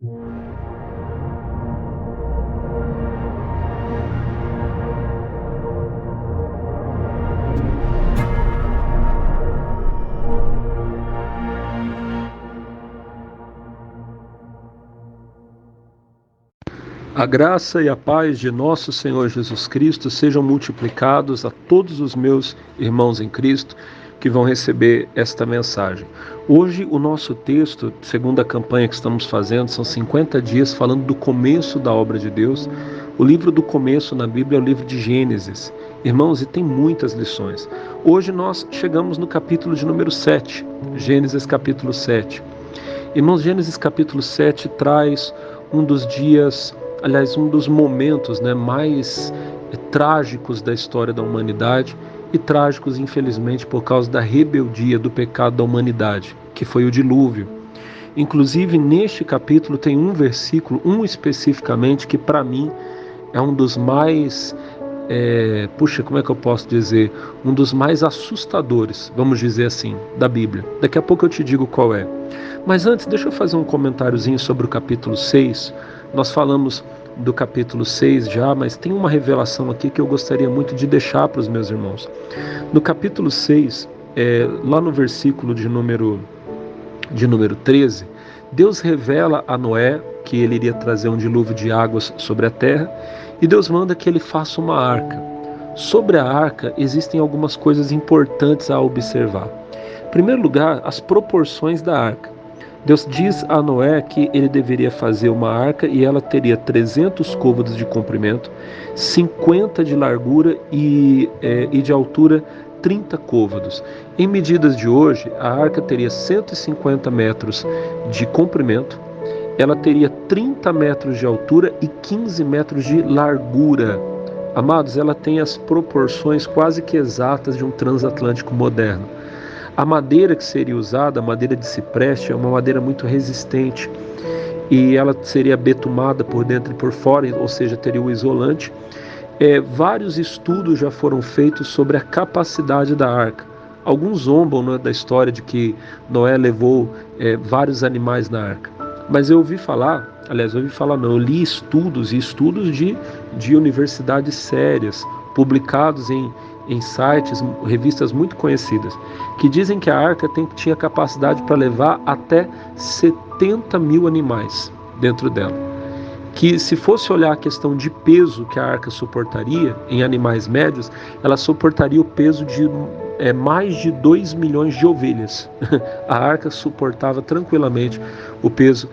A graça e a paz de nosso Senhor Jesus Cristo sejam multiplicados a todos os meus irmãos em Cristo que vão receber esta mensagem. Hoje o nosso texto, segundo a campanha que estamos fazendo, são 50 dias falando do começo da obra de Deus. O livro do começo na Bíblia é o livro de Gênesis. Irmãos, e tem muitas lições. Hoje nós chegamos no capítulo de número 7, Gênesis capítulo 7. Irmãos, Gênesis capítulo 7 traz um dos dias, um dos momentos mais trágicos da história da humanidade, e trágicos, infelizmente, por causa da rebeldia, do pecado da humanidade, que foi o dilúvio. Inclusive, neste capítulo tem um versículo, especificamente, que para mim é um dos mais, um dos mais assustadores, vamos dizer assim, da Bíblia. Daqui a pouco eu te digo qual é. Mas antes, deixa eu fazer um comentáriozinho sobre o capítulo 6. Nós falamos do capítulo 6 já, mas tem uma revelação aqui que eu gostaria muito de deixar para os meus irmãos. No capítulo 6, lá no versículo de número 13, Deus revela a Noé que ele iria trazer um dilúvio de águas sobre a terra, e Deus manda que ele faça uma arca. Sobre a arca existem algumas coisas importantes a observar. Em primeiro lugar, as proporções da arca. Deus diz a Noé que ele deveria fazer uma arca e ela teria 300 côvados de comprimento, 50 de largura e de altura 30 côvados. Em medidas de hoje, a arca teria 150 metros de comprimento, ela teria 30 metros de altura e 15 metros de largura. Amados, ela tem as proporções quase que exatas de um transatlântico moderno. A madeira que seria usada, a madeira de cipreste, é uma madeira muito resistente, e ela seria betumada por dentro e por fora, ou seja, teria o isolante. Vários estudos já foram feitos sobre a capacidade da arca. Alguns zombam, da história de que Noé levou vários animais na arca. Mas eu li estudos de universidades sérias, publicados em sites, revistas muito conhecidas, que dizem que a arca tinha capacidade para levar até 70 mil animais dentro dela. Que se fosse olhar a questão de peso que a arca suportaria, em animais médios, ela suportaria o peso de mais de 2 milhões de ovelhas. A arca suportava tranquilamente o peso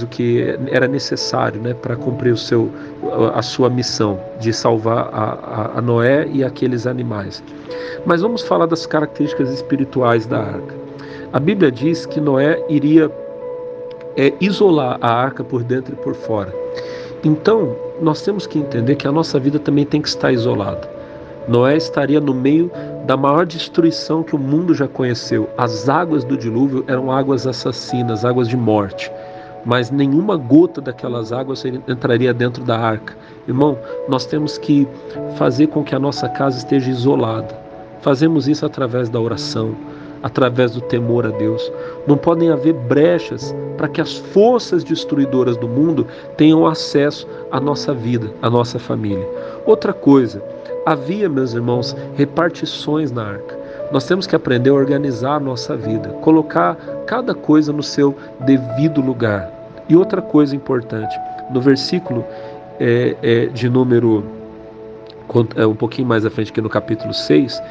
que era necessário, para cumprir a sua missão de salvar a Noé e aqueles animais. Mas vamos falar das características espirituais da arca. A Bíblia diz que Noé iria isolar a arca por dentro e por fora. Então, nós temos que entender que a nossa vida também tem que estar isolada. Noé estaria no meio da maior destruição que o mundo já conheceu. As águas do dilúvio eram águas assassinas, águas de morte. Mas nenhuma gota daquelas águas entraria dentro da arca. Irmão, nós temos que fazer com que a nossa casa esteja isolada. Fazemos isso através da oração, através do temor a Deus. Não podem haver brechas para que as forças destruidoras do mundo tenham acesso à nossa vida, à nossa família. Outra coisa, havia, meus irmãos, repartições na arca. Nós temos que aprender a organizar a nossa vida, colocar cada coisa no seu devido lugar. E outra coisa importante, no versículo de número, um pouquinho mais à frente, que no capítulo 6,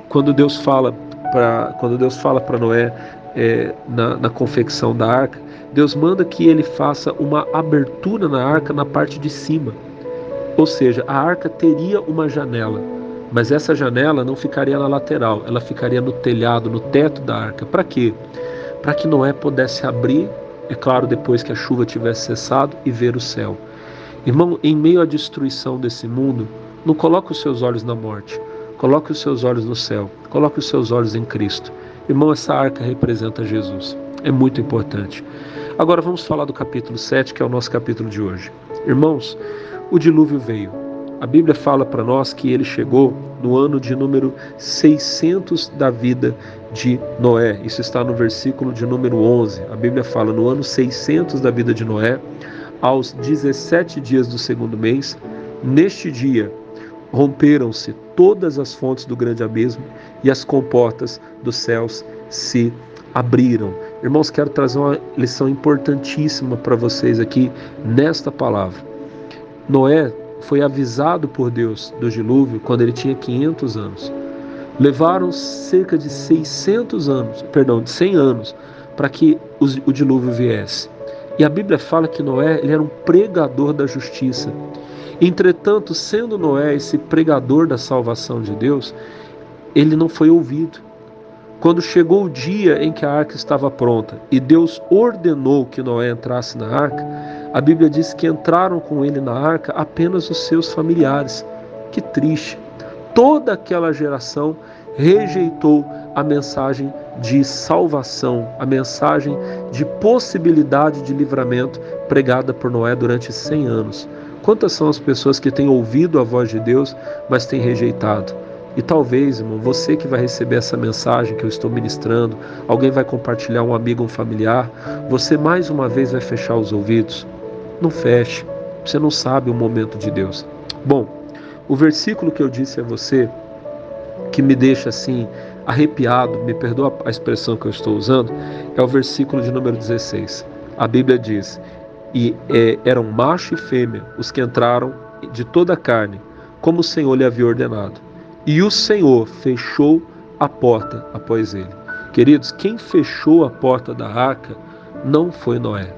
quando Deus fala para Noé na confecção da arca, Deus manda que ele faça uma abertura na arca na parte de cima. Ou seja, a arca teria uma janela, mas essa janela não ficaria na lateral, ela ficaria no telhado, no teto da arca. Para quê? Para que Noé pudesse abrir, é claro, depois que a chuva tivesse cessado, e ver o céu. Irmão, em meio à destruição desse mundo, não coloque os seus olhos na morte, coloque os seus olhos no céu, coloque os seus olhos em Cristo. Irmão, essa arca representa Jesus, é muito importante. Agora vamos falar do capítulo 7, que é o nosso capítulo de hoje. Irmãos, o dilúvio veio. A Bíblia fala para nós que ele chegou no ano de número 600 da vida de Noé. Isso está no versículo de número 11. A Bíblia fala: no ano 600 da vida de Noé, aos 17 dias do segundo mês, neste dia romperam-se todas as fontes do grande abismo e as comportas dos céus se abriram. Irmãos, quero trazer uma lição importantíssima para vocês aqui nesta palavra. Noé foi avisado por Deus do dilúvio quando ele tinha 500 anos. Levaram cerca de 100 anos para que o dilúvio viesse. E a Bíblia fala que Noé ele era um pregador da justiça. Entretanto, sendo Noé esse pregador da salvação de Deus, ele não foi ouvido. Quando chegou o dia em que a arca estava pronta e Deus ordenou que Noé entrasse na arca, a Bíblia diz que entraram com ele na arca apenas os seus familiares. Que triste! Toda aquela geração rejeitou a mensagem de salvação, a mensagem de possibilidade de livramento pregada por Noé durante 100 anos. Quantas são as pessoas que têm ouvido a voz de Deus, mas têm rejeitado? E talvez, irmão, você que vai receber essa mensagem que eu estou ministrando, alguém vai compartilhar, um amigo, um familiar, você mais uma vez vai fechar os ouvidos? Não feche, você não sabe o momento de Deus. Bom, o versículo que eu disse a você, que me deixa assim arrepiado, me perdoa a expressão que eu estou usando, é o versículo de número 16. A Bíblia diz: e eram macho e fêmea os que entraram de toda a carne, como o Senhor lhe havia ordenado. E o Senhor fechou a porta após ele. Queridos, quem fechou a porta da arca não foi Noé.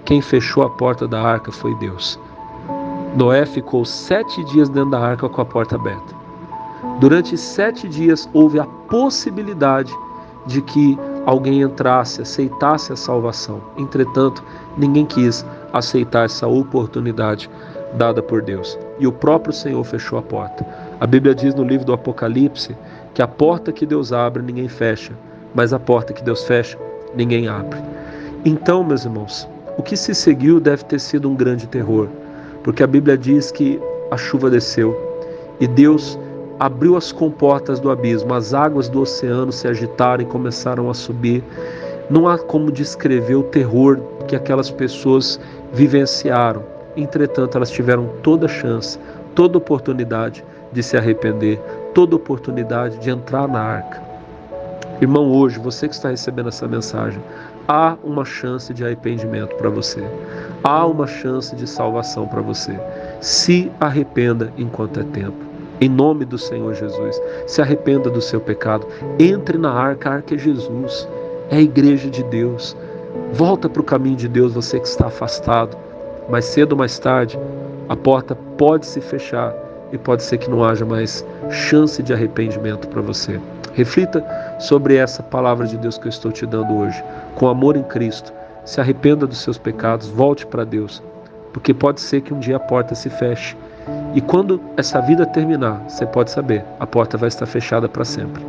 Quem fechou a porta da arca foi Deus. Noé ficou 7 dias dentro da arca com a porta aberta. Durante 7 dias houve a possibilidade de que alguém entrasse, aceitasse a salvação. Entretanto, ninguém quis aceitar essa oportunidade dada por Deus. E o próprio Senhor fechou a porta. A Bíblia diz no livro do Apocalipse que a porta que Deus abre, ninguém fecha, mas a porta que Deus fecha, ninguém abre. Então, meus irmãos, o que se seguiu deve ter sido um grande terror, porque a Bíblia diz que a chuva desceu e Deus abriu as comportas do abismo, as águas do oceano se agitaram e começaram a subir. Não há como descrever o terror que aquelas pessoas vivenciaram. Entretanto, elas tiveram toda chance, toda oportunidade de se arrepender, toda oportunidade de entrar na arca. Irmão, hoje, você que está recebendo essa mensagem, há uma chance de arrependimento para você. Há uma chance de salvação para você. Se arrependa enquanto é tempo. Em nome do Senhor Jesus, se arrependa do seu pecado. Entre na arca, a arca é Jesus, é a igreja de Deus. Volta para o caminho de Deus, você que está afastado. Mais cedo ou mais tarde, a porta pode se fechar e pode ser que não haja mais chance de arrependimento para você. Reflita sobre essa palavra de Deus que eu estou te dando hoje. Com amor em Cristo, se arrependa dos seus pecados, volte para Deus, porque pode ser que um dia a porta se feche. E quando essa vida terminar, você pode saber, a porta vai estar fechada para sempre.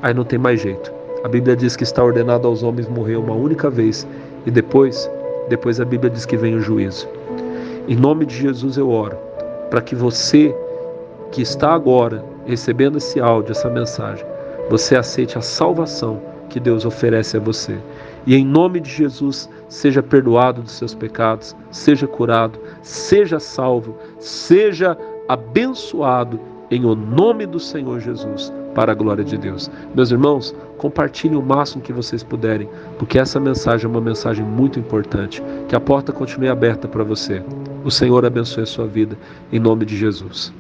Aí não tem mais jeito. A Bíblia diz que está ordenado aos homens morrer uma única vez e depois a Bíblia diz que vem o juízo. Em nome de Jesus eu oro para que você que está agora recebendo esse áudio, essa mensagem, você aceite a salvação que Deus oferece a você. E em nome de Jesus, seja perdoado dos seus pecados, seja curado, seja salvo, seja abençoado em o nome do Senhor Jesus, para a glória de Deus. Meus irmãos, compartilhem o máximo que vocês puderem, porque essa mensagem é uma mensagem muito importante. Que a porta continue aberta para você. O Senhor abençoe a sua vida, em nome de Jesus.